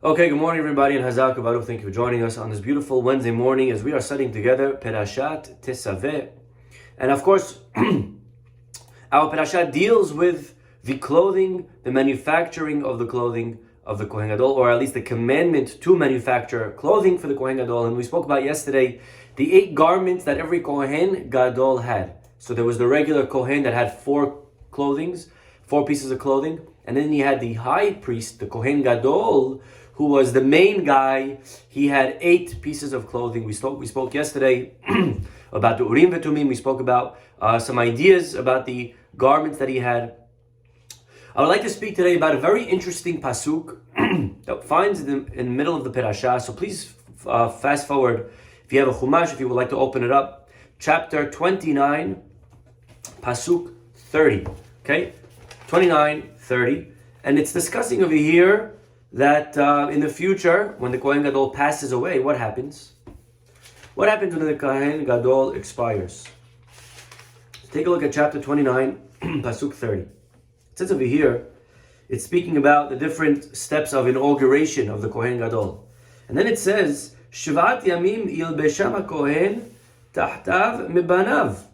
Okay, good morning everybody, and Hazak Baruch. Thank you for joining us on this beautiful Wednesday morning as we are studying together Perashat Tetzaveh. And of course, our Perashat deals with the clothing, the manufacturing of the clothing of the Kohen Gadol, or at least the commandment to manufacture clothing for the Kohen Gadol. And we spoke about yesterday the 8 garments that every Kohen Gadol had. So there was the regular Kohen that had 4 pieces of clothing. And then you had the high priest, the Kohen Gadol, who was the main guy. He had 8 pieces of clothing. We spoke yesterday about the Urim Vetumim. We spoke about some ideas about the garments that he had. I would like to speak today about a very interesting pasuk that finds in the middle of the Perashah. So please fast forward if you have a Chumash, if you would like to open it up. Chapter 29, pasuk 30. Okay, 29, 30. And it's discussing over here that in the future, when the Kohen Gadol passes away, what happens? What happens when the Kohen Gadol expires? Take a look at chapter 29, pasuk 30. It says over here, it's speaking about the different steps of inauguration of the Kohen Gadol. And then it says, Shvat Yamim Yilbesham HaKohen Tahtav Mibanav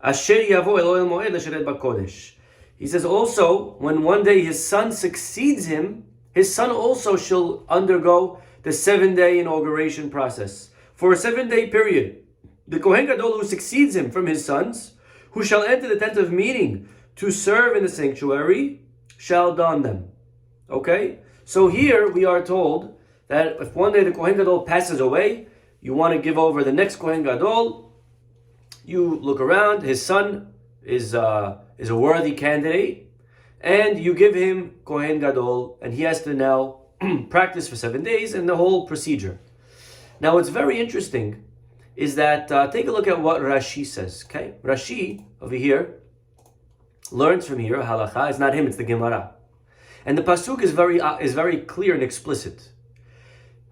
Asher Yavo Elo El Moed L'Sharet BaKodesh. He says also, when one day his son succeeds him, his son also shall undergo the 7-day inauguration process. For a 7-day period, the Kohen Gadol who succeeds him from his sons, who shall enter the tent of meeting to serve in the sanctuary, shall don them. Okay? So here we are told that if one day the Kohen Gadol passes away, you want to give over the next Kohen Gadol, you look around, his son is a worthy candidate, and you give him Kohen Gadol, and he has to now practice for 7 days and the whole procedure. Now what's very interesting is that, take a look at what Rashi says, okay? Rashi, over here, learns from here, halacha, it's not him, it's the Gemara. And the pasuk is very clear and explicit.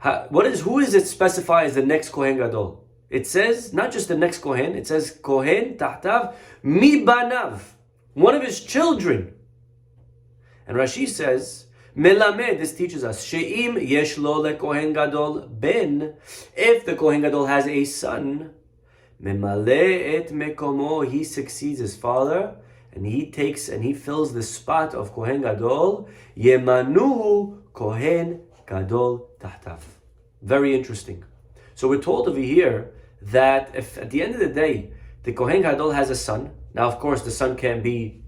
Who is it specified as the next Kohen Gadol? It says, not just the next Kohen, it says, Kohen tahtav mibanav, one of his children. And Rashi says, Melamed, this teaches us, She'im yesh lo lekohen gadol ben, if the Kohen Gadol has a son, Memale et mekomo, he succeeds his father, and he fills the spot of Kohen Gadol, Yemanu Kohen Gadol tahtav. Very interesting. So we're told over here that if at the end of the day, the Kohen Gadol has a son, now of course the son can't be,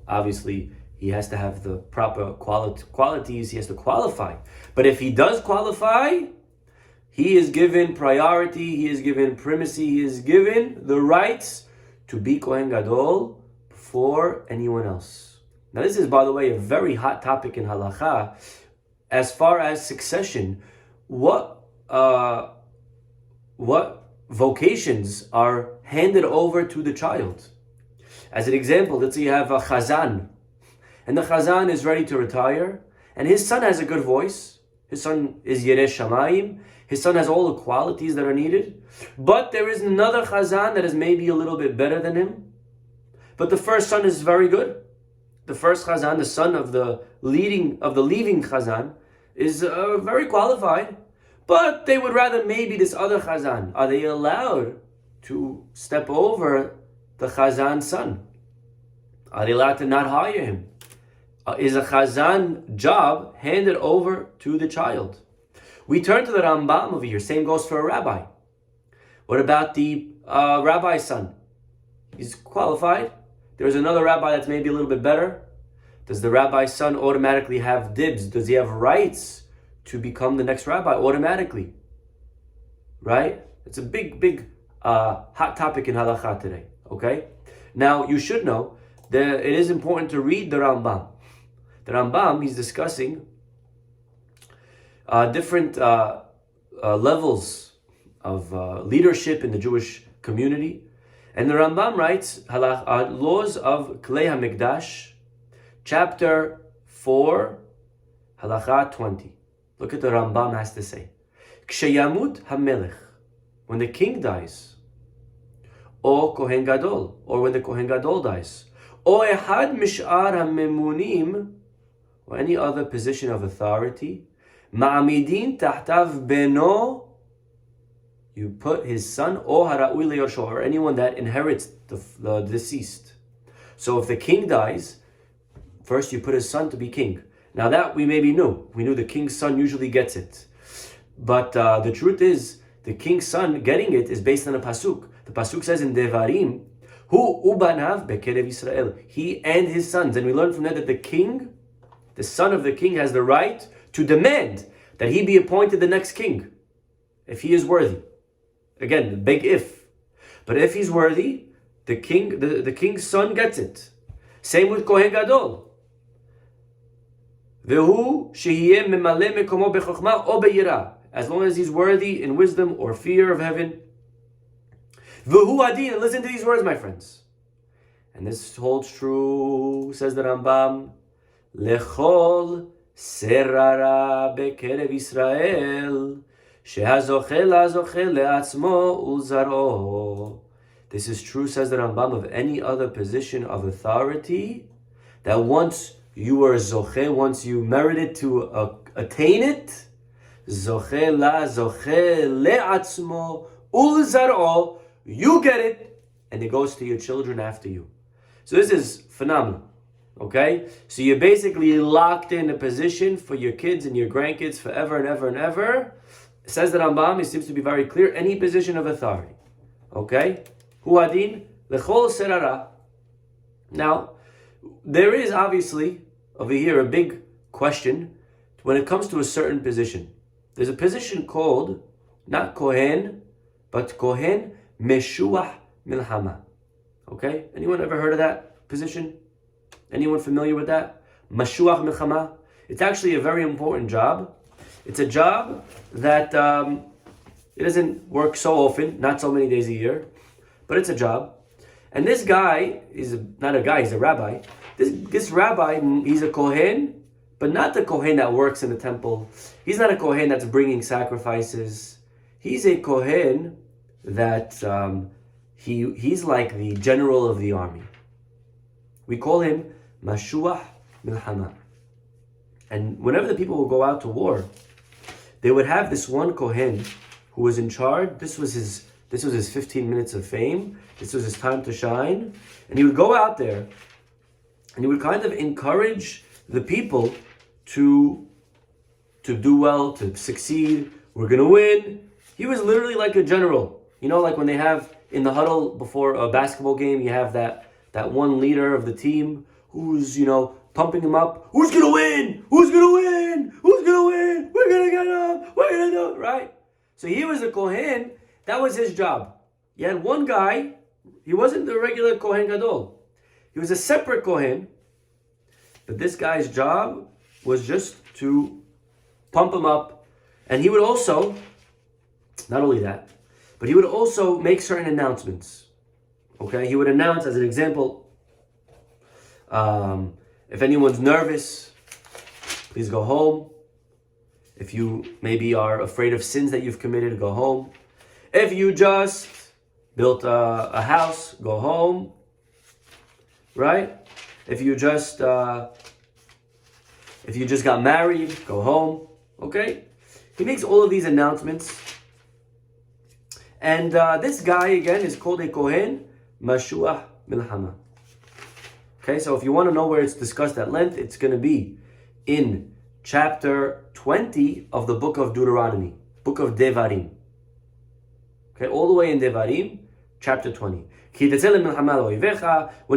obviously, he has to have the proper qualities, he has to qualify. But if he does qualify, he is given priority, he is given primacy, he is given the rights to be Kohen Gadol before anyone else. Now this is, by the way, a very hot topic in halacha. As far as succession, what vocations are handed over to the child? As an example, let's say you have a chazan, and the chazan is ready to retire, and his son has a good voice, his son is Yereh Shamayim, his son has all the qualities that are needed, but there is another chazan that is maybe a little bit better than him, but the first son is very good. The first chazan, the son of the leaving chazan, is very qualified, but they would rather maybe this other chazan. Are they allowed to step over the chazan's son? Are they allowed to not hire him? Is a chazan job handed over to the child? We turn to the Rambam over here. Same goes for a rabbi. What about the rabbi's son? He's qualified. There's another rabbi that's maybe a little bit better. Does the rabbi's son automatically have dibs? Does he have rights to become the next rabbi automatically? Right? It's a big hot topic in halakha today. Okay? Now, you should know that it is important to read the Rambam. The Rambam, he's discussing different levels of leadership in the Jewish community. And the Rambam writes, Laws of Klei HaMikdash, chapter 4, halacha 20. Look at the Rambam has to say. Ksheyamut HaMelech, when the king dies, or Kohen Gadol, or when the Kohen Gadol dies, or Ehad Mish'ar HaMemunim, or any other position of authority, Ma'amidin tahtav beno, you put his son, or hara'ui leyorsho, or anyone that inherits the deceased. So if the king dies, first you put his son to be king. Now that we maybe knew. We knew the king's son usually gets it. But the truth is, the king's son getting it is based on a pasuk. The pasuk says in Devarim, Hu ubanav bekerev Israel. He and his sons. And we learn from that the king, the son of the king, has the right to demand that he be appointed the next king, if he is worthy. Again, the big if. But if he's worthy, the king's son gets it. Same with Kohen Gadol. Vehu shehiyeh memale mekomo bechokma o beyira. As long as he's worthy in wisdom or fear of heaven. Vehu adin. And listen to these words, my friends. And this holds true, says the Rambam. Lechol serara bekerev Israel. Shehazochel hazochel leatzmo ulzaro. This is true, says the Rambam, of any other position of authority, that once you were zoche, once you merited to attain it, zoche la zoche le'atzmo ulzaro, you get it, and it goes to your children after you. So this is phenomenal, okay? So you're basically locked in a position for your kids and your grandkids forever and ever and ever. It says that Rambam, it seems to be very clear, any position of authority, okay? Huadin lechol serara. Now, there is obviously over here a big question when it comes to a certain position. There's a position called not Kohen, but Kohen Meshuach Milhama. Okay? Anyone ever heard of that position? Anyone familiar with that? Meshuach Milchama. It's actually a very important job. It's a job that it doesn't work so often, not so many days a year, but it's a job. And this guy is not a guy, he's a rabbi. This rabbi, he's a Kohen, but not the Kohen that works in the temple. He's not a Kohen that's bringing sacrifices. He's a Kohen that he's like the general of the army. We call him Meshuach Milhama. And whenever the people would go out to war, they would have this one Kohen who was in charge. This was his 15 minutes of fame. This was his time to shine. And he would go out there and he would kind of encourage the people to do well, to succeed. We're going to win. He was literally like a general. You know, like when they have in the huddle before a basketball game, you have that one leader of the team who's, pumping him up. Who's going to win? Who's going to win? Who's going to win? We're going to get up. We're going to do it, right? So he was a Kohen. That was his job. You had one guy. He wasn't the regular Kohen Gadol. He was a separate Kohen. But this guy's job was just to pump him up. And he would also, not only that, but he would also make certain announcements. Okay? He would announce, as an example, if anyone's nervous, please go home. If you maybe are afraid of sins that you've committed, go home. If you just built a house, go home. Right? If you just got married, go home. Okay? He makes all of these announcements. And this guy, again, is called a Kohen Meshuach Milhama. Okay, so if you want to know where it's discussed at length, it's going to be in chapter 20 of the book of Deuteronomy, book of Devarim. Okay, all the way in Devarim, chapter 20. When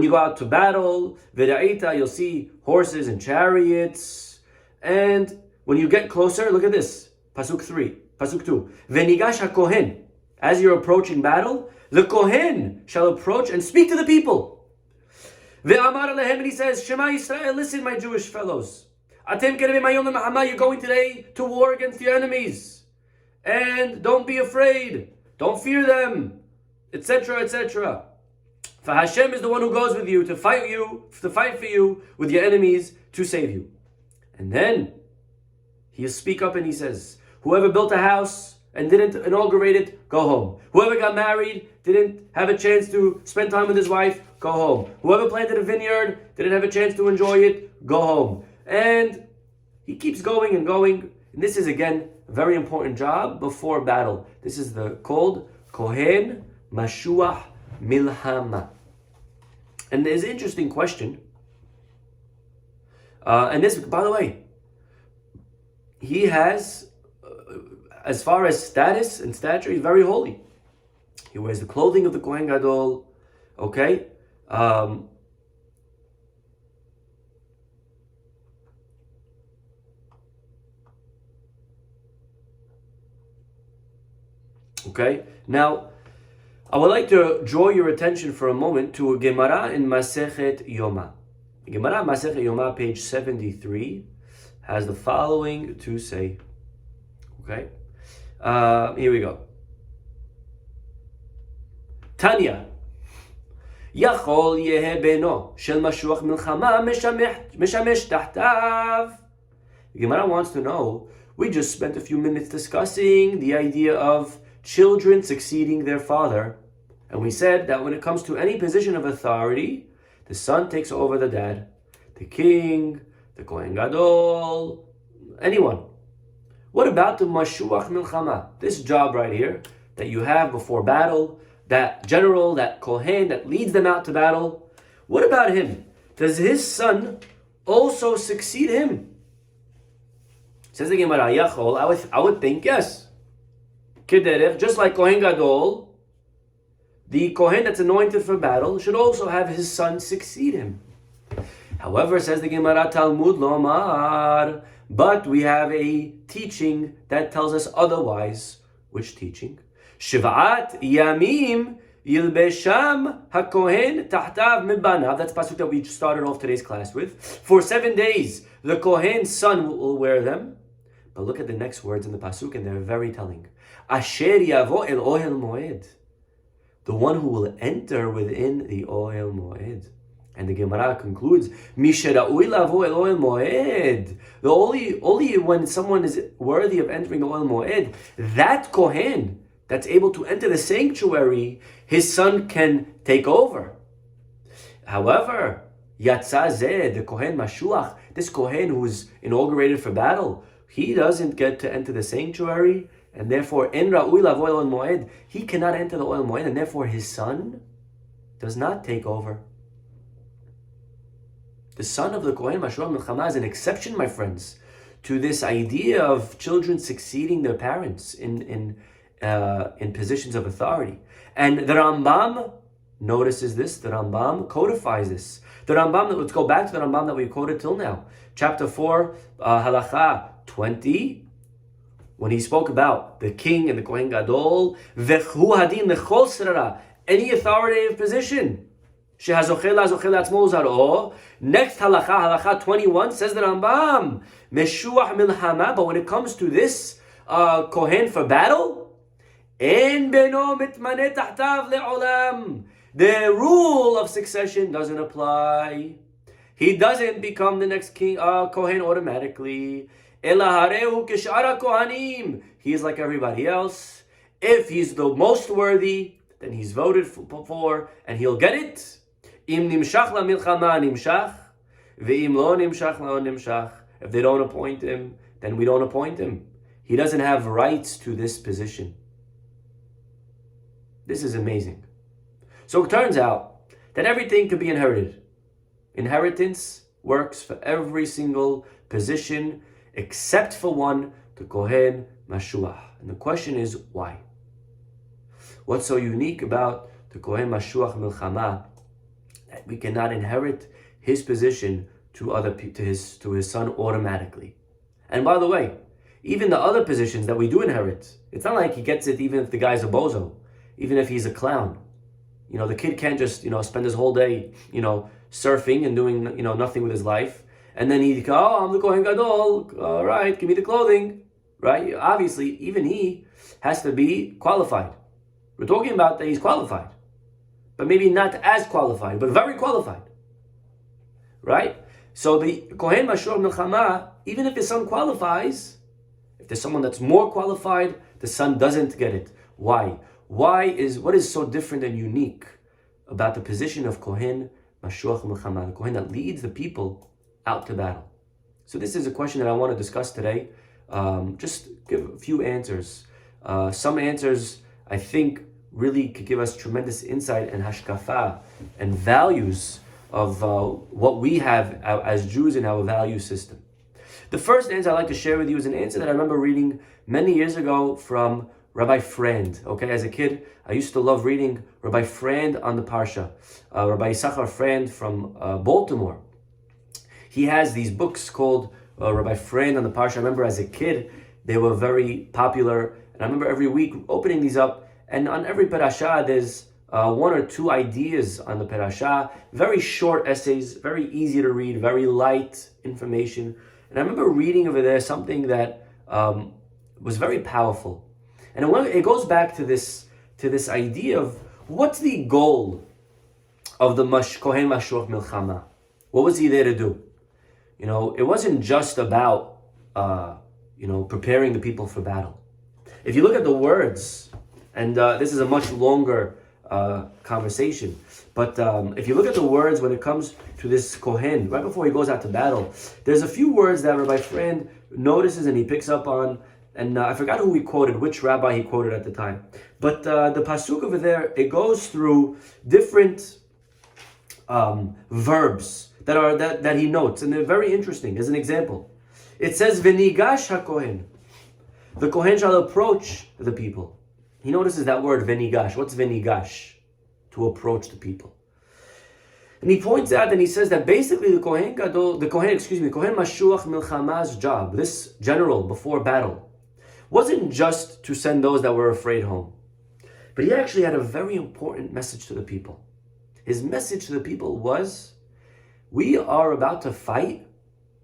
you go out to battle, you'll see horses and chariots. And when you get closer, look at this, Pasuk 2. Venigash HaKohen. As you're approaching battle, the Kohen shall approach and speak to the people. Ve'amar alehem, and he says, Shema Yisrael, listen, my Jewish fellows. You're going today to war against your enemies. And don't be afraid. Don't fear them. Etc., etc. For Hashem is the one who goes with you to fight for you with your enemies to save you. And then he'll speak up and he says, whoever built a house and didn't inaugurate it, go home. Whoever got married, didn't have a chance to spend time with his wife, go home. Whoever planted a vineyard, didn't have a chance to enjoy it, go home. And he keeps going and going. And this is, again, a very important job before battle. This is called Kohen Mashuach Milhama. And there's an interesting question. And this, by the way, he has, as far as status and stature, he's very holy. He wears the clothing of the Kohen Gadol, okay? Okay, now, I would like to draw your attention for a moment to a Gemara in Masechet Yoma. Gemara Masechet Yoma, page 73, has the following to say. Okay, here we go. Tanya, Yachol yehe beno shel mashuach milchama meshamesh tahtav. The Gemara wants to know, we just spent a few minutes discussing the idea of children succeeding their father. And we said that when it comes to any position of authority, the son takes over the dad. The king, the Kohen Gadol, anyone. What about the Mashuach Milchama? This job right here that you have before battle, that general, that Kohen that leads them out to battle. What about him? Does his son also succeed him? Says the Gemara, Yachol, I would think yes. Kederech, just like Kohen Gadol, the Kohen that's anointed for battle should also have his son succeed him. However, says the Gemara, Talmud Lomar, but we have a teaching that tells us otherwise. Which teaching? Shiv'at Yamim Yilbesham HaKohen Tahtav Mibanav. That's pasuk that we started off today's class with. For 7 days, the Kohen's son will wear them. But look at the next words in the pasuk, and they're very telling. Asher Yavo El Ohel Moed. The one who will enter within the Ohel Moed. And the Gemara concludes, Mishera'ui lavo el Ohel Moed. Only when someone is worthy of entering the Ohel Moed, that Kohen that's able to enter the sanctuary, his son can take over. However, Yatzazeh, the Kohen Mashuach, this Kohen who is inaugurated for battle, he doesn't get to enter the sanctuary, and therefore, En Ra'ui lavo el Ohel Moed, he cannot enter the Ohel Moed, and therefore his son does not take over. The son of the Kohen Mashuach Milchama is an exception, my friends, to this idea of children succeeding their parents in positions of authority. And the Rambam notices this. The Rambam codifies this. The Rambam, let's go back to the Rambam that we quoted till now. Chapter 4, Halacha 20, when he spoke about the king and the Kohen Gadol, V'chu hadin lechol srara, any authoritative position. Next halacha, halacha 21, says the Rambam, Meshuach milhama, but when it comes to this Kohen for battle, En beno mitmane tahtav le'olam, the rule of succession doesn't apply. He doesn't become the next king Kohen automatically. Elaharehu kishara kohanim, he is like everybody else. If he's the most worthy, then he's voted for and he'll get it. Im nimshach la milchama nimshach, ve'im lo nimshach la nimshach. If they don't appoint him, then we don't appoint him. He doesn't have rights to this position. This is amazing. So it turns out that everything can be inherited. Inheritance works for every single position except for one, the Kohen Mashuach. And the question is, why? What's so unique about the Kohen Mashuach Milchama that we cannot inherit his position to his son automatically? And by the way, even the other positions that we do inherit, it's not like he gets it even if the guy's a bozo, even if he's a clown. The kid can't just, spend his whole day, surfing and doing, nothing with his life. And then he go, I'm the Kohen Gadol, all right, give me the clothing, right? Obviously, even he has to be qualified. We're talking about that he's qualified, but maybe not as qualified, but very qualified, right? So the Kohen Mashuach Milchama, even if his son qualifies, if there's someone that's more qualified, the son doesn't get it. Why? What is so different and unique about the position of Kohen Mashuach Milchama, the Kohen that leads the people out to battle? So this is a question that I want to discuss today just give a few answers. Some answers, I think, really could give us tremendous insight and hashkafa and values of what we have as Jews in our value system. The first answer I'd like to share with you is an answer that I remember reading many years ago from Rabbi Frand. Okay, as a kid, I used to love reading Rabbi Frand on the Parsha. Rabbi Yisachar Frand from Baltimore. He has these books called Rabbi Frand on the Parsha. I remember as a kid, they were very popular. And I remember every week opening these up. And on every parasha, there's one or two ideas on the parasha. Very short essays, very easy to read, very light information. And I remember reading over there something that was very powerful. And it goes back to this idea of what's the goal of the Kohen Mashruach Milchama? What was he there to do? It wasn't just about preparing the people for battle. If you look at the words, and this is a much longer conversation, but if you look at the words when it comes to this Kohen, right before he goes out to battle, there's a few words that Rabbi Frand notices and he picks up on, and I forgot who he quoted, which rabbi he quoted at the time. But the pasuk over there, it goes through different verbs that he notes, and they're very interesting. As an example, it says, "V'nigash haKohen." The Kohen shall approach the people. He notices that word v'nigash. What's v'nigash? To approach the people. And he points out and he says that basically the Kohen Mashuach Milchama's job, this general before battle, wasn't just to send those that were afraid home. But he actually had a very important message to the people. His message to the people was, we are about to fight,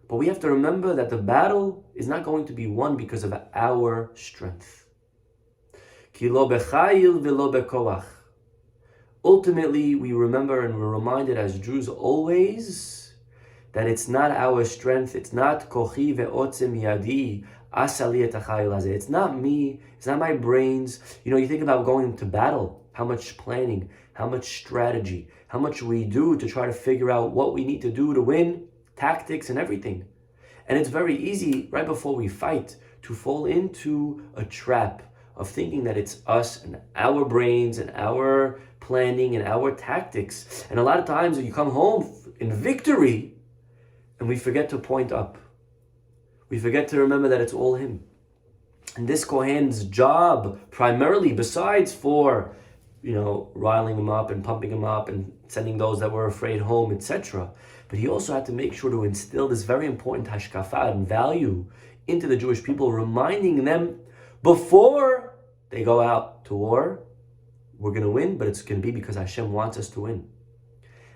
but we have to remember that the battle is not going to be won because of our strength. Ki lo b'chayil v'lo b'koach. Ultimately, we remember and we're reminded as Jews always that it's not our strength, it's not kochi ve'otzim yadi asali et hachayil hazeh. It's not me, it's not my brains. You think about going to battle, how much planning, how much strategy, how much we do to try to figure out what we need to do to win, tactics and everything. And it's very easy right before we fight to fall into a trap of thinking that it's us and our brains and our planning and our tactics. And a lot of times you come home in victory and we forget to point up. We forget to remember that it's all him. And this Kohen's job primarily, besides for riling them up and pumping them up and sending those that were afraid home, etc. But he also had to make sure to instill this very important hashkafa and value into the Jewish people, reminding them before they go out to war, we're going to win, but it's going to be because Hashem wants us to win.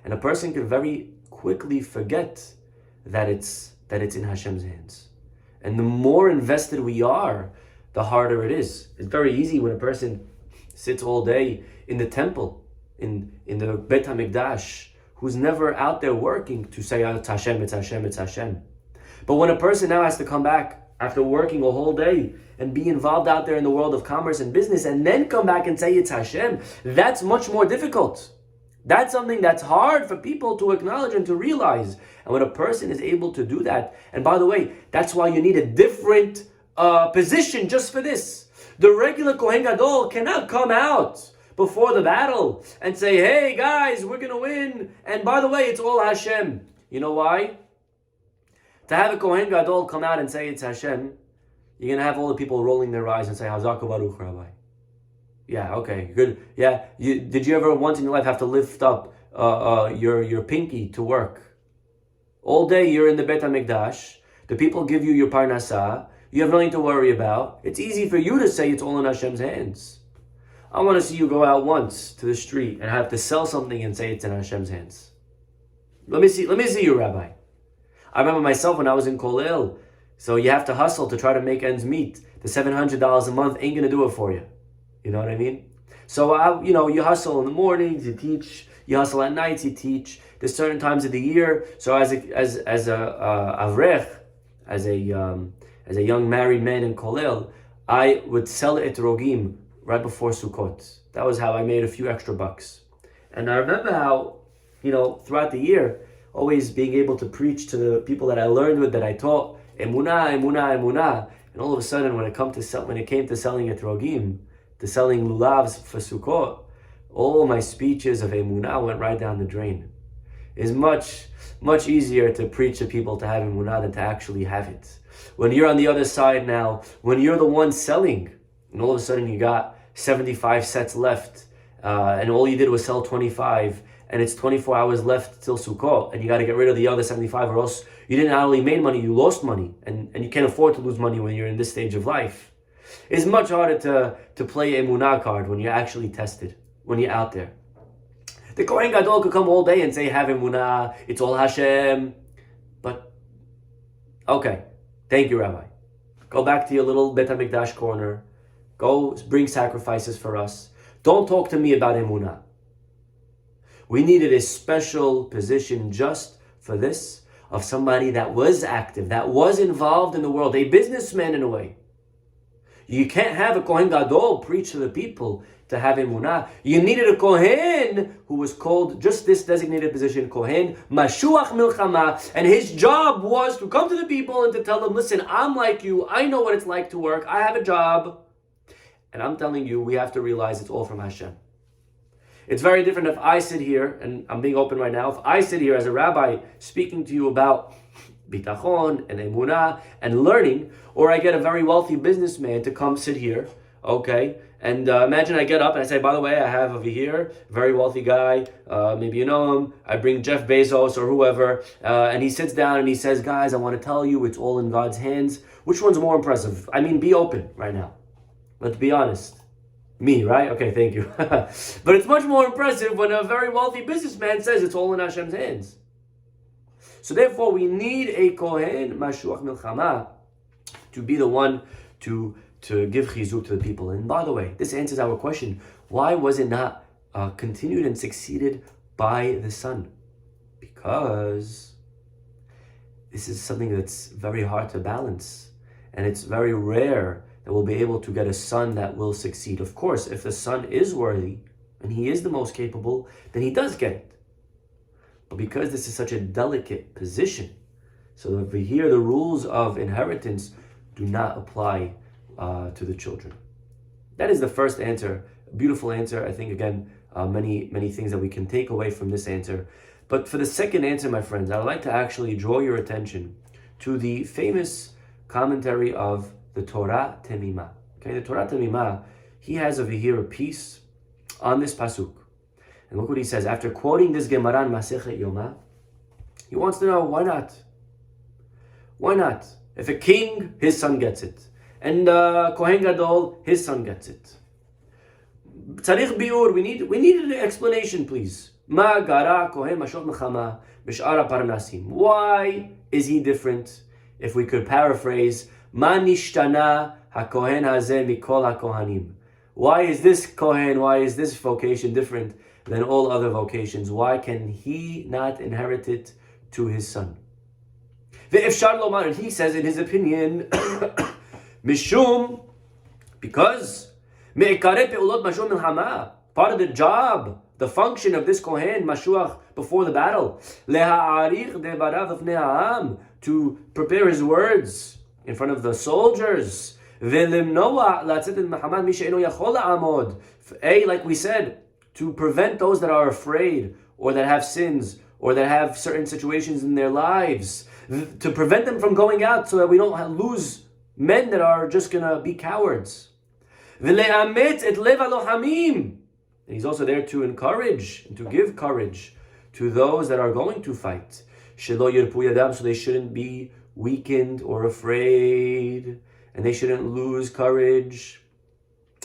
And a person can very quickly forget that it's in Hashem's hands. And the more invested we are, the harder it is. It's very easy when a person sits all day in the temple, in the Beit HaMikdash, who's never out there working to say, oh, it's Hashem, it's Hashem, it's Hashem. But when a person now has to come back after working a whole day and be involved out there in the world of commerce and business and then come back and say it's Hashem, that's much more difficult. That's something that's hard for people to acknowledge and to realize. And when a person is able to do that, and by the way, that's why you need a different position just for this. The regular Kohen Gadol cannot come out before the battle and say, hey guys, we're going to win. And by the way, it's all Hashem. You know why? To have a Kohen Gadol come out and say it's Hashem, you're going to have all the people rolling their eyes and say, Hazak Baruch, Rabbi. Yeah, okay, good. Yeah, did you ever once in your life have to lift up your pinky to work? All day you're in the Beit HaMikdash. The people give you your parnasah. You have nothing to worry about. It's easy for you to say it's all in Hashem's hands. I want to see you go out once to the street and have to sell something and say it's in Hashem's hands. Let me see you, Rabbi. I remember myself when I was in Kolel. So you have to hustle to try to make ends meet. The $700 a month ain't going to do it for you. You know what I mean? So, you hustle in the mornings, you teach. You hustle at nights, you teach. There's certain times of the year. So as a avrech, as a young married man in Kolel, I would sell etrogim right before Sukkot. That was how I made a few extra bucks. And I remember how, throughout the year, always being able to preach to the people that I learned with, that I taught, emunah, emunah, emunah. And all of a sudden, when it came to selling etrogim, to selling lulavs for Sukkot, all my speeches of emunah went right down the drain. It's much easier to preach to people to have emunah than to actually have it. When you're on the other side now, when you're the one selling, and all of a sudden you got 75 sets left, and all you did was sell 25, and it's 24 hours left till Sukkot, and you got to get rid of the other 75, or else you didn't not only made money, you lost money, and you can't afford to lose money when you're in this stage of life. It's much harder to play a emunah card when you're actually tested, when you're out there. The Kohen Gadol could come all day and say, have emunah, it's all Hashem. But, okay, thank you, Rabbi. Go back to your little Bet HaMikdash corner. Go bring sacrifices for us. Don't talk to me about emunah. We needed a special position just for this, of somebody that was active, that was involved in the world, a businessman in a way. You can't have a Kohen Gadol preach to the people to have emunah. You needed a Kohen who was called just this designated position, Kohen Mashuach Milchama, and his job was to come to the people and to tell them, listen, I'm like you, I know what it's like to work, I have a job, and I'm telling you, we have to realize it's all from Hashem. It's very different if I sit here, and I'm being open right now, if I sit here as a rabbi speaking to you about bitachon and emunah and learning, or I get a very wealthy businessman to come sit here, okay, and imagine I get up and I say, by the way, I have over here a very wealthy guy, maybe you know him, I bring Jeff Bezos or whoever, and he sits down and he says, guys, I want to tell you it's all in God's hands. Which one's more impressive? I mean, be open right now. Let's be honest. Me, right? Okay, thank you. But it's much more impressive when a very wealthy businessman says it's all in Hashem's hands. So therefore, we need a Kohen, Mashuach Milchama, to be the one to give chizuk to the people. And by the way, this answers our question. Why was it not continued and succeeded by the son? Because this is something that's very hard to balance. And it's very rare that we'll be able to get a son that will succeed. Of course, if the son is worthy, and he is the most capable, then he does get it. But because this is such a delicate position, so over here the rules of inheritance do not apply to the children. That is the first answer, a beautiful answer. I think, again, many things that we can take away from this answer. But for the second answer, my friends, I would like to actually draw your attention to the famous commentary of the Torah Temimah. Okay, the Torah Temimah, he has over here a piece on this pasuk. And look what he says. After quoting this Gemara in Masechet Yoma, he wants to know, why not? Why not? If a king, his son gets it. And Kohen Gadol, his son gets it. Tzarich biur, we need an explanation, please. Ma gara Kohen Mashuach Milchama b'sh'ar parnasim. Why is he different? If we could paraphrase, Ma nishtana haKohen hazeh mikol haKohanim. Why is this Kohen, why is this vocation different than all other vocations? Why can he not inherit it to his son? Ve'efshar lomar, and he says in his opinion, Mishum, because me'ikaret pe'ulot mashuach milchama, part of the job, the function of this Kohen, Mashuach, before the battle, leha'arich devarav v'fnei ha'am, to prepare his words in front of the soldiers, ve'limnoa la'atzet milchama mi she'eno yachol la'amod, like we said, to prevent those that are afraid, or that have sins, or that have certain situations in their lives, to prevent them from going out so that we don't lose men that are just going to be cowards. And he's also there to encourage and to give courage to those that are going to fight. So they shouldn't be weakened or afraid, and they shouldn't lose courage.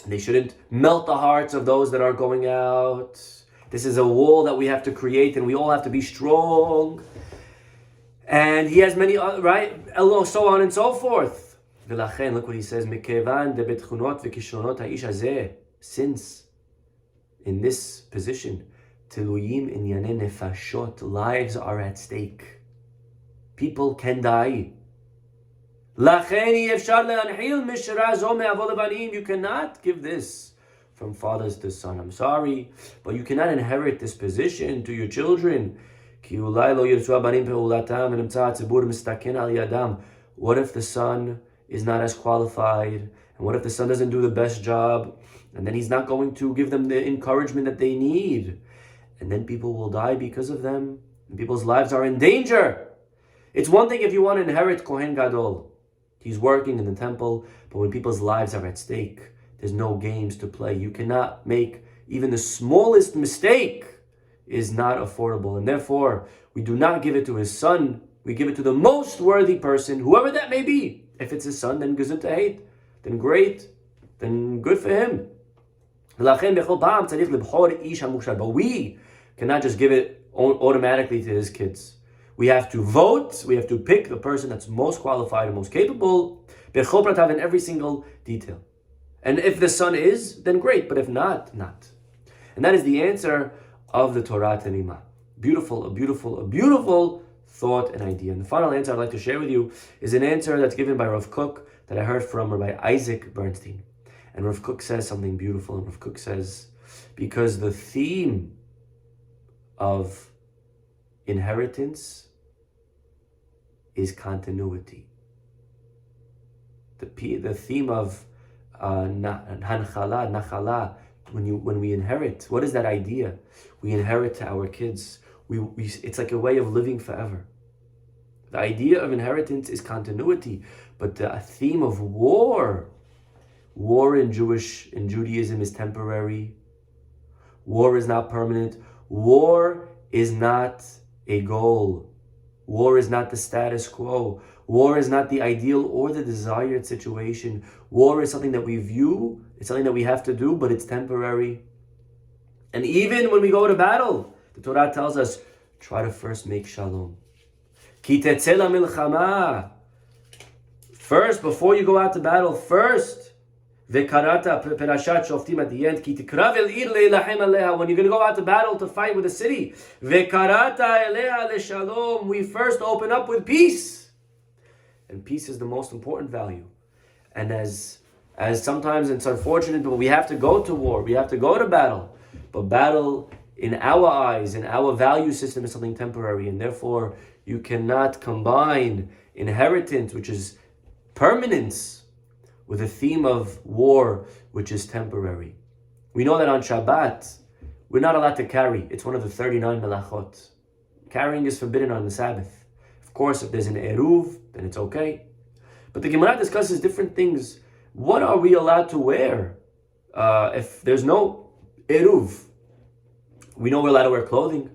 They shouldn't melt the hearts of those that are going out. This is a wall that we have to create, and we all have to be strong. And he has many, right? So on and so forth. Look what he says. Since in this position, lives are at stake. People can die. You cannot give this from fathers to son. I'm sorry, but you cannot inherit this position to your children. What if the son is not as qualified? And what if the son doesn't do the best job? And then he's not going to give them the encouragement that they need. And then people will die because of them. And people's lives are in danger. It's one thing if you want to inherit Kohen Gadol. He's working in the temple, but when people's lives are at stake, there's no games to play. You cannot make even the smallest mistake is not affordable. And therefore, we do not give it to his son. We give it to the most worthy person, whoever that may be. If it's his son, then gesund hate. Then great. Then good for him. But we cannot just give it automatically to his kids. We have to vote. We have to pick the person that's most qualified and most capable in every single detail. And if the son is, then great. But if not, not. And that is the answer of the Torah Tanima. Beautiful, a beautiful thought and idea. And the final answer I'd like to share with you is an answer that's given by Rav Kook that I heard from Rabbi Isaac Bernstein. And Rav Kook says something beautiful. And Rav Kook says, because the theme of inheritance is continuity. The theme of nachala, when we inherit, what is that idea? We inherit to our kids. It's like a way of living forever. The idea of inheritance is continuity, but the theme of war in Judaism is temporary. War is not permanent. War is not a goal. War is not the status quo. War is not the ideal or the desired situation. War is something that we view, it's something that we have to do, but it's temporary. And even when we go to battle, the Torah tells us, try to first make shalom. Ki tetzeh milchama. First, before you go out to battle, first, vekarata perashat shoftim at the end, ki tikrav el ir leilachem aleha. When you're going to go out to battle to fight with a city, vekarata eleha leshalom. We first open up with peace. And peace is the most important value. And as sometimes it's unfortunate, but we have to go to war, we have to go to battle. But battle, in our eyes, in our value system, is something temporary. And therefore, you cannot combine inheritance, which is permanence, with a theme of war, which is temporary. We know that on Shabbat, we're not allowed to carry. It's one of the 39 melachot. Carrying is forbidden on the Sabbath. Of course, if there's an eruv, then it's okay. But the Gemara discusses different things. What are we allowed to wear if there's no eruv? We know we're allowed to wear clothing.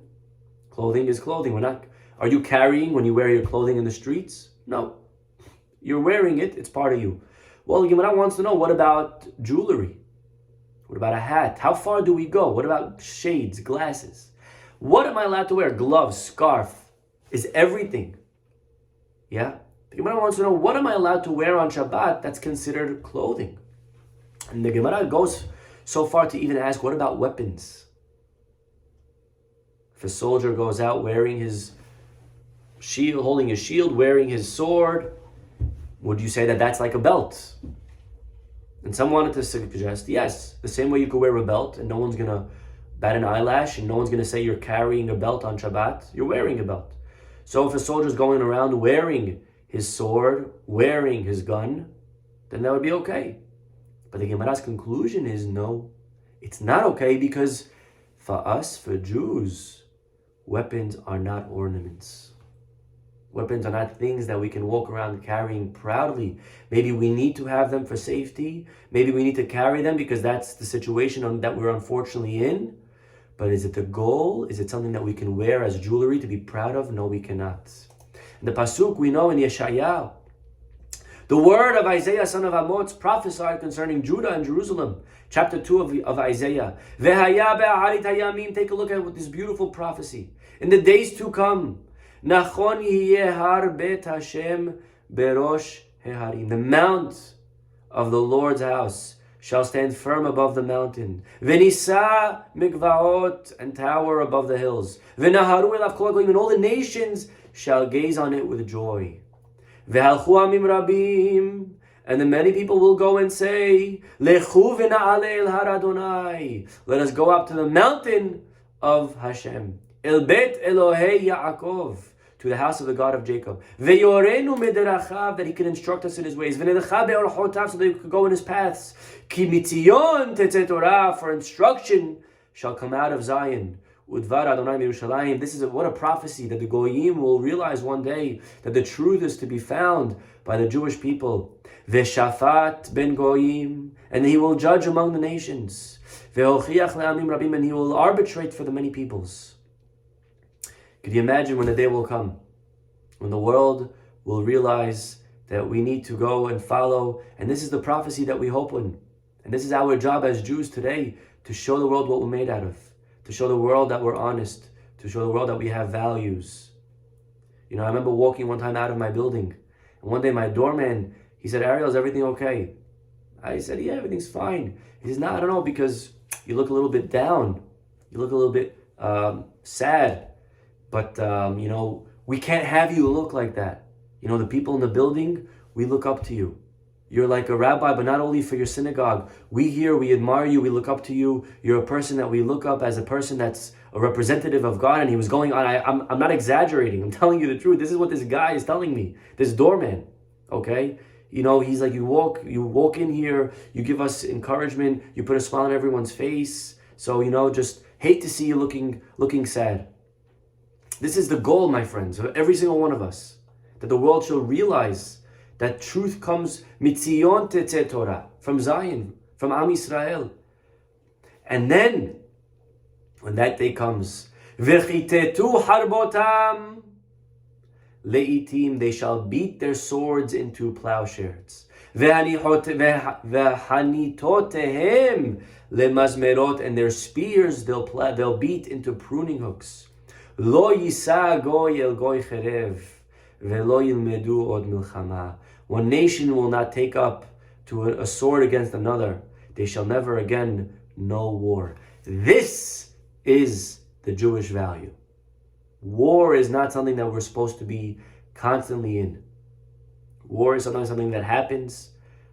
Clothing is clothing. Are you carrying when you wear your clothing in the streets? No. You're wearing it. It's part of you. Well, the Gemara wants to know, what about jewelry? What about a hat? How far do we go? What about shades, glasses? What am I allowed to wear? Gloves, scarf. Is everything. Yeah? The Gemara wants to know, what am I allowed to wear on Shabbat that's considered clothing? And the Gemara goes so far to even ask, what about weapons? If a soldier goes out wearing his shield, holding his shield, wearing his sword, would you say that that's like a belt? And some wanted to suggest, yes, the same way you could wear a belt and no one's going to bat an eyelash and no one's going to say you're carrying a belt on Shabbat, you're wearing a belt. So if a soldier's going around wearing his sword, wearing his gun, then that would be okay. But the Gemara's conclusion is no, it's not okay, because for us, for Jews, weapons are not ornaments. Weapons are not things that we can walk around carrying proudly. Maybe we need to have them for safety. Maybe we need to carry them because that's the situation that we're unfortunately in. But is it the goal? Is it something that we can wear as jewelry to be proud of? No, we cannot. In the Pasuk, we know in Yeshayahu, the word of Isaiah, son of Amoz, prophesied concerning Judah and Jerusalem. Chapter 2 of Isaiah. Take a look at this beautiful prophecy. In the days to come, Nachon yeh har bet Hashem berosh heharim. The mount of the Lord's house shall stand firm above the mountain. V'nisa mikvaot, and tower above the hills. V'naharu elav kol hagoyim, and all the nations shall gaze on it with joy. V'halchu amim rabim, and the many people will go and say, Lechu v'na'ale el har Adonai. Let us go up to the mountain of Hashem. El bet Elohei Yaakov, to the house of the God of Jacob. Veyorenu miderachav, that he can instruct us in his ways. V'nedecha be'orchotav, so that we could go in his paths. Ki mitzion tetzeh Torah, for instruction shall come out of Zion. Udvar Adonai Yerushalayim. This is what a prophecy that the Goyim will realize one day that the truth is to be found by the Jewish people. Veshafat ben Goyim, and he will judge among the nations. Vehochiach le'amim rabim, and he will arbitrate for the many peoples. Could you imagine when the day will come, when the world will realize that we need to go and follow, and this is the prophecy that we hope in, and this is our job as Jews today, to show the world what we're made out of, to show the world that we're honest, to show the world that we have values. You know, I remember walking one time out of my building, and one day my doorman, he said, "Ariel, is everything okay?" I said, "Yeah, everything's fine." He says, "No, I don't know, because you look a little bit down. You look a little bit sad. But, you know, we can't have you look like that. You know, the people in the building, we look up to you. You're like a rabbi, but not only for your synagogue. We here, we admire you, we look up to you. You're a person that we look up as a person that's a representative of God." And he was going on, I'm not exaggerating, I'm telling you the truth. This is what this guy is telling me, this doorman, okay? You know, he's like, you walk in here, you give us encouragement, you put a smile on everyone's face. So, you know, just hate to see you looking sad. This is the goal, my friends, of every single one of us, that the world shall realize that truth comes mitzion tetzeh Torah, from Zion, from Am Yisrael. And then, when that day comes, v'chitetu harbotam, leitim, they shall beat their swords into plowshares. V'hanitotehem lemazmerot, and their spears they'll beat into pruning hooks. Lo yisa goy el goy cherev, ve'lo yilmedu od milchama. One nation will not take up to a sword against another. They shall never again know war. This is the Jewish value. War is not something that we're supposed to be constantly in. War is something that happens,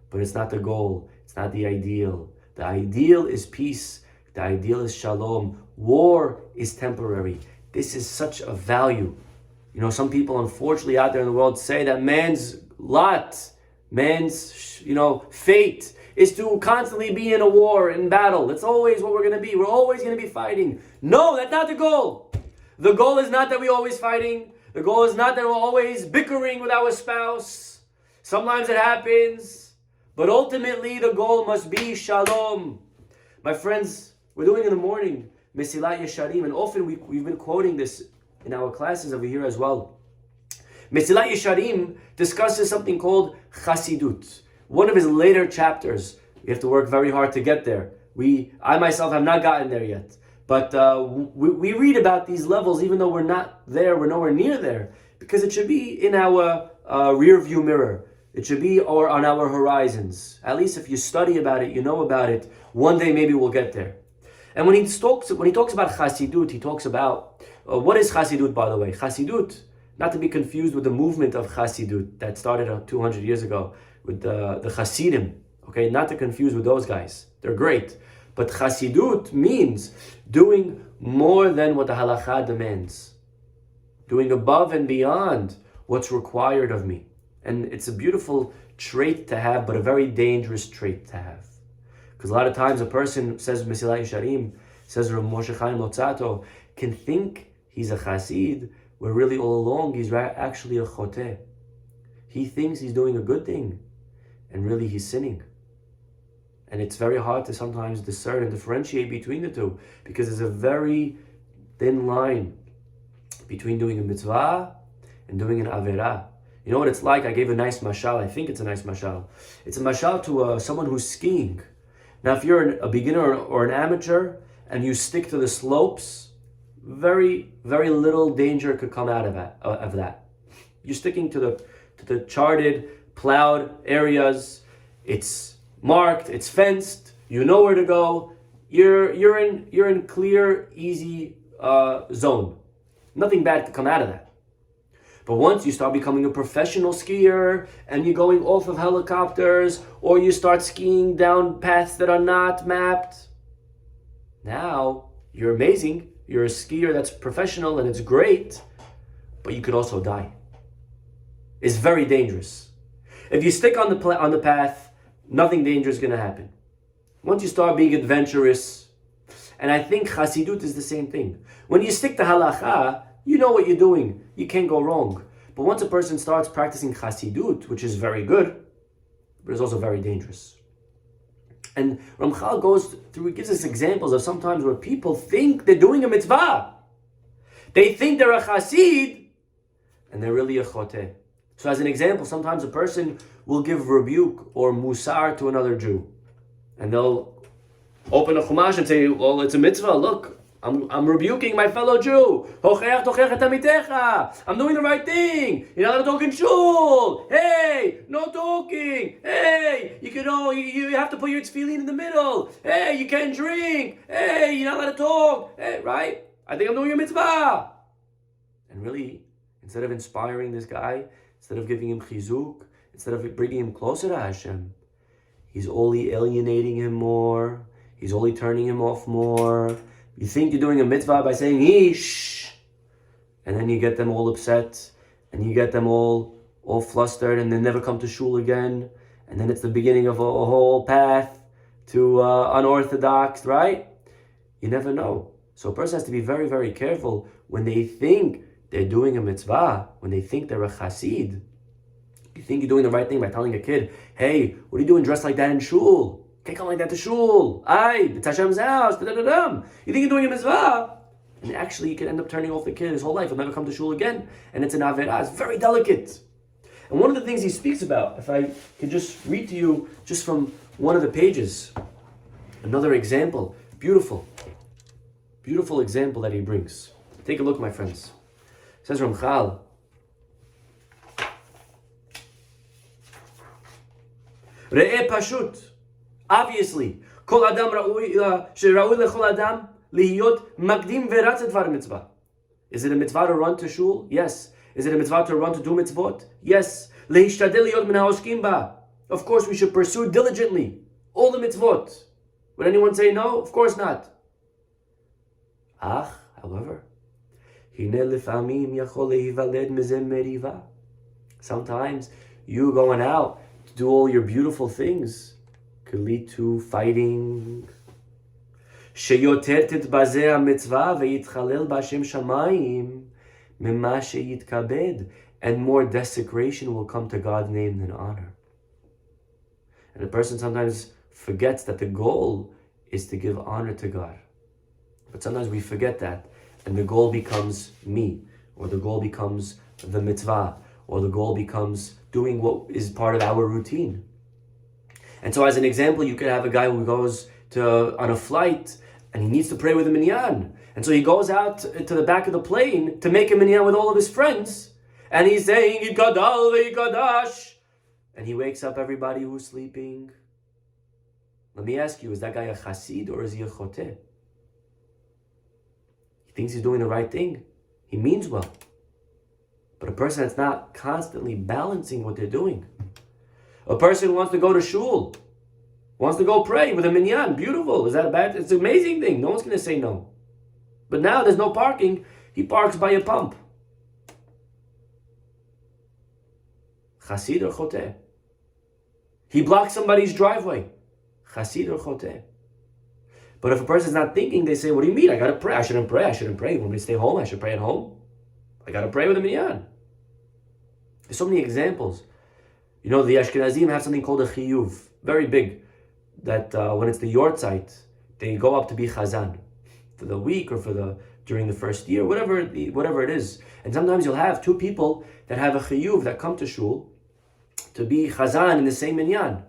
but it's not the goal. It's not the ideal. The ideal is peace. The ideal is shalom. War is temporary. This is such a value. You know, some people, unfortunately, out there in the world say that man's lot, man's, fate is to constantly be in a war, in battle. That's always what we're going to be. We're always going to be fighting. No, that's not the goal. The goal is not that we're always fighting. The goal is not that we're always bickering with our spouse. Sometimes it happens. But ultimately, the goal must be shalom. My friends, we're doing in the morning Mesilat Yesharim, and often we've been quoting this in our classes over here as well. Mesilat Yesharim discusses something called Chasidut. One of his later chapters. We have to work very hard to get there. I myself have not gotten there yet. But we read about these levels, even though we're not there, we're nowhere near there, because it should be in our rear view mirror. It should be on our horizons. At least if you study about it, you know about it. One day maybe we'll get there. And when he talks about Chasidut, he talks about what is Chasidut, by the way. Chasidut, not to be confused with the movement of Chasidut that started 200 years ago with the Hasidim. Okay, not to confuse with those guys. They're great. But Chasidut means doing more than what the halakha demands. Doing above and beyond what's required of me. And it's a beautiful trait to have, but a very dangerous trait to have. Because a lot of times a person, says Mesilat Yesharim, says Rav Moshe Chaim Lotzato, can think he's a Chasid, where really all along he's actually a Choteh. He thinks he's doing a good thing, and really he's sinning. And it's very hard to sometimes discern and differentiate between the two, because there's a very thin line between doing a mitzvah and doing an averah. You know what it's like? I gave a nice mashal. I think it's a nice mashal. It's a mashal to someone who's skiing. Now, if you're a beginner or an amateur and you stick to the slopes, very, very little danger could come out of that. You're sticking to the charted, plowed areas. It's marked, it's fenced. You know where to go. You're in clear, easy zone. Nothing bad could come out of that. But once you start becoming a professional skier and you're going off of helicopters, or you start skiing down paths that are not mapped, now you're amazing. You're a skier that's professional and it's great. but you could also die. It's very dangerous. If you stick on the path, nothing dangerous is going to happen. Once you start being adventurous, and I think Chassidut is the same thing. When you stick to halacha, you know what you're doing. You can't go wrong. But once a person starts practicing Chassidut, which is very good, but it's also very dangerous. And Ramchal goes through, he gives us examples of sometimes where people think they're doing a mitzvah. They think they're a chassid, and they're really a choteh. So as an example, sometimes a person will give rebuke or musar to another Jew. And they'll open a chumash and say, well, it's a mitzvah, look, I'm rebuking my fellow Jew. I'm doing the right thing. You're not allowed to talk in shul. Hey, no talking. Hey, you have to put your tefillin in the middle. Hey, you can't drink. Hey, you're not allowed to talk. Hey, right? I think I'm doing a mitzvah. And really, instead of inspiring this guy, instead of giving him chizuk, instead of bringing him closer to Hashem, he's only alienating him more. He's only turning him off more. You think you're doing a mitzvah by saying, "Yeesh," and then you get them all upset, and you get them all flustered, and they never come to shul again, and then it's the beginning of a whole path to unorthodox, right? You never know. So a person has to be very, very careful when they think they're doing a mitzvah, when they think they're a chassid. You think you're doing the right thing by telling a kid, "Hey, what are you doing dressed like that in shul? Can't come like that to shul. It's Hashem's house. Da-da-da-dum. You think you're doing a mitzvah?" And actually, you can end up turning off the kid his whole life. He'll never come to shul again. And it's an averah. It's very delicate. And one of the things he speaks about, if I could just read to you just from one of the pages, another example, beautiful example that he brings. Take a look, my friends. It says Ramchal, Re'eh pashut. Obviously, kol adam ra'ui lechol adam lihiyot magdim ve'ratz dvar mitzvah. Is it a mitzvah to run to shul? Yes. Is it a mitzvah to run to do mitzvot? Yes. Lehishtadel liyot min ha'oskim ba. Of course, we should pursue diligently all the mitzvot. Would anyone say no? Of course not. However, sometimes you going out to do all your beautiful things could lead to fighting. שיותר תתבזה המצווה ויתחלל בהשם שמיים ממה שיתכבד, and more desecration will come to God's name than honor. And a person sometimes forgets that the goal is to give honor to God. But sometimes we forget that, and the goal becomes me, or the goal becomes the mitzvah, or the goal becomes doing what is part of our routine. And so as an example, you could have a guy who goes on a flight and he needs to pray with a minyan. And so he goes out to the back of the plane to make a minyan with all of his friends. And he's saying, Yikadal ve'yikadash. And he wakes up everybody who's sleeping. Let me ask you, is that guy a chassid or is he a choteh? He thinks he's doing the right thing. He means well. But a person that's not constantly balancing what they're doing. A person who wants to go to shul, wants to go pray with a minyan. Beautiful. Is that a bad? It's an amazing thing. No one's going to say no. But now there's no parking. He parks by a pump. Chassid or choteh? He blocks somebody's driveway. Chassid or choteh? But if a person's not thinking, they say, what do you mean? I got to pray. I shouldn't pray. You want me to stay home? I should pray at home. I got to pray with a minyan. There's so many examples. You know, the Ashkenazim have something called a chiyuv, very big, that when it's the yortzeit, they go up to be chazan for the week or during the first year, whatever it is. And sometimes you'll have two people that have a chiyuv that come to shul to be chazan in the same minyan.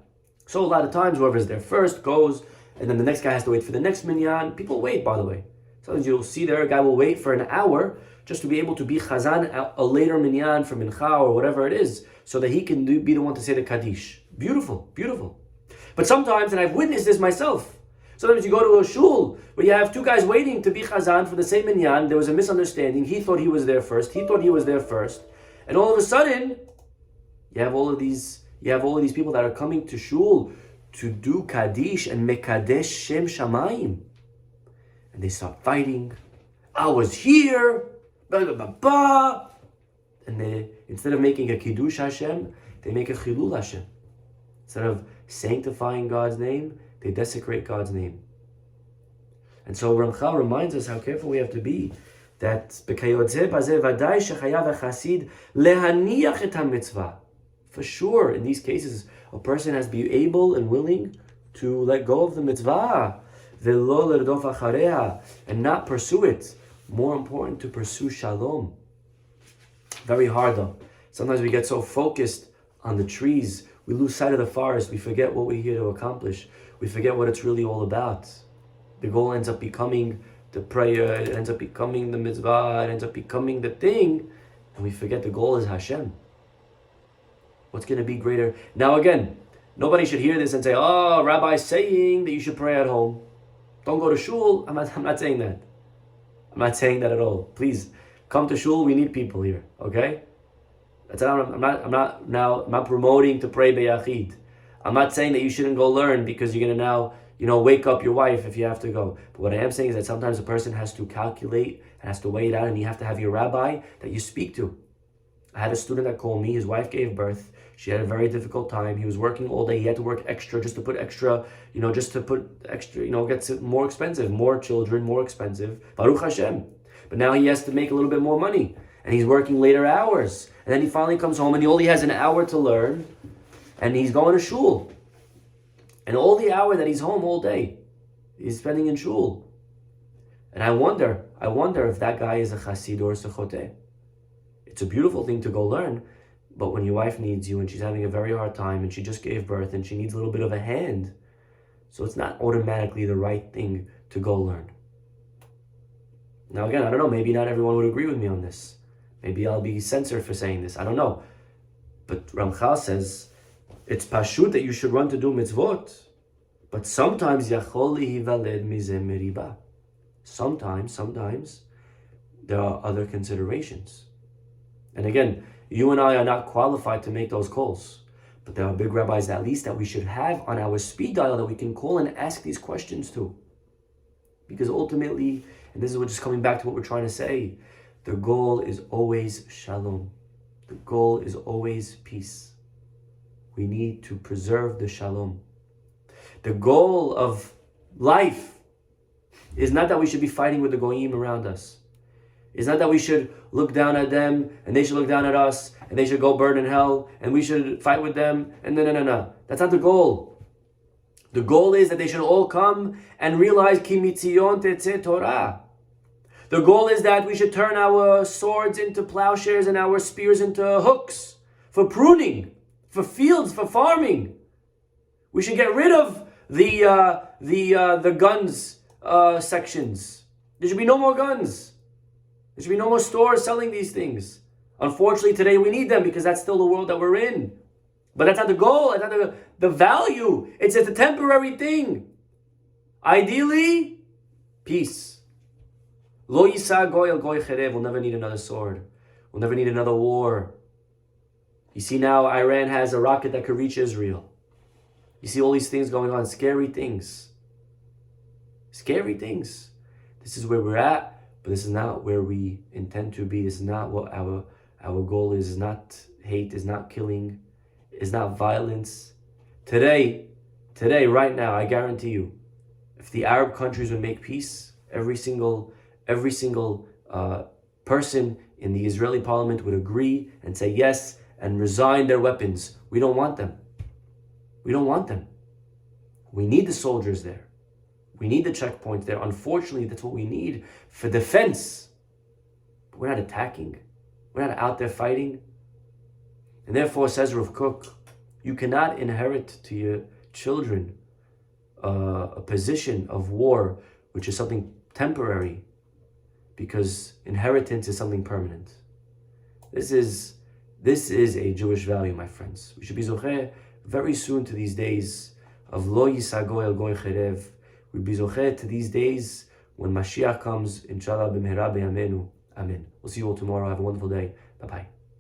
So a lot of times, whoever's there first goes, and then the next guy has to wait for the next minyan. People wait, by the way. Sometimes you'll see there a guy will wait for an hour just to be able to be chazan a later minyan for mincha or whatever it is, so that he can be the one to say the kaddish. Beautiful, beautiful. But sometimes, and I've witnessed this myself, sometimes you go to a shul where you have two guys waiting to be chazan for the same minyan. There was a misunderstanding. He thought he was there first. And all of a sudden, you have all of these people that are coming to shul to do kaddish and mekadesh shem shamayim. And they start fighting. I was here. Blah, blah, blah, blah. and instead of making a Kiddush Hashem, they make a Chilul Hashem. Instead of sanctifying God's name, they desecrate God's name. And so Ramchal reminds us how careful we have to be, that for sure, in these cases, a person has to be able and willing to let go of the mitzvah, and not pursue it. More important, to pursue shalom. Very hard though. Sometimes we get so focused on the trees, we lose sight of the forest, we forget what we're here to accomplish, we forget what it's really all about. The goal ends up becoming the prayer, it ends up becoming the mitzvah, it ends up becoming the thing, and we forget the goal is Hashem. What's going to be greater? Now again, nobody should hear this and say, oh, Rabbi's saying that you should pray at home. Don't go to shul. I'm not saying that. I'm not saying that at all. Please, come to shul. We need people here, okay? I'm not promoting to pray beyachid. I'm not saying that you shouldn't go learn because you're going to now, wake up your wife if you have to go. But what I am saying is that sometimes a person has to calculate and has to weigh it out, and you have to have your rabbi that you speak to. I had a student that called me. His wife gave birth. She had a very difficult time. He was working all day. He had to work extra just to put extra, gets it more expensive. More children, more expensive. Baruch Hashem. But now he has to make a little bit more money. And he's working later hours. And then he finally comes home and he only has an hour to learn. And he's going to shul. And all the hour that he's home all day, he's spending in shul. And I wonder if that guy is a chassid or a sechoteh. It's a beautiful thing to go learn, but when your wife needs you and she's having a very hard time and she just gave birth and she needs a little bit of a hand, so it's not automatically the right thing to go learn. Now again, I don't know, maybe not everyone would agree with me on this. Maybe I'll be censored for saying this, I don't know. But Ramchal says, it's pashut that you should run to do mitzvot, but sometimes yachol lihivaled mizeh meriba. Sometimes there are other considerations. And again, you and I are not qualified to make those calls. But there are big rabbis, at least, that we should have on our speed dial that we can call and ask these questions to. Because ultimately, and this is just coming back to what we're trying to say, the goal is always shalom. The goal is always peace. We need to preserve the shalom. The goal of life is not that we should be fighting with the goyim around us. It's not that we should look down at them and they should look down at us and they should go burn in hell and we should fight with them. And no. That's not the goal. The goal is that they should all come and realize Ki mitzion tetzeh Torah. The goal is that we should turn our swords into plowshares and our spears into hooks for pruning, for fields, for farming. We should get rid of the guns sections. There should be no more guns. There should be no more stores selling these things. Unfortunately, today we need them because that's still the world that we're in. But that's not the goal. That's not the value. It's a temporary thing. Ideally, peace. Lo yisa goy el goy cherev. We'll never need another sword. We'll never need another war. You see now Iran has a rocket that could reach Israel. You see all these things going on. Scary things. Scary things. This is where we're at. But this is not where we intend to be. This is not what our goal is. It's not hate, is not killing, is not violence. Today, right now, I guarantee you, if the Arab countries would make peace, every single person in the Israeli parliament would agree and say yes and resign their weapons. We don't want them. We don't want them. We need the soldiers there. We need the checkpoints there. Unfortunately, that's what we need for defense. But we're not attacking. We're not out there fighting. And therefore, says Rav Kook, you cannot inherit to your children a position of war, which is something temporary, because inheritance is something permanent. This is a Jewish value, my friends. We should be zocheh very soon to these days of lo yisago el goy cherev. We'll be zocheh to these days when Mashiach comes, inshallah b'mehera b'yameinu. Amen. We'll see you all tomorrow. Have a wonderful day. Bye-bye.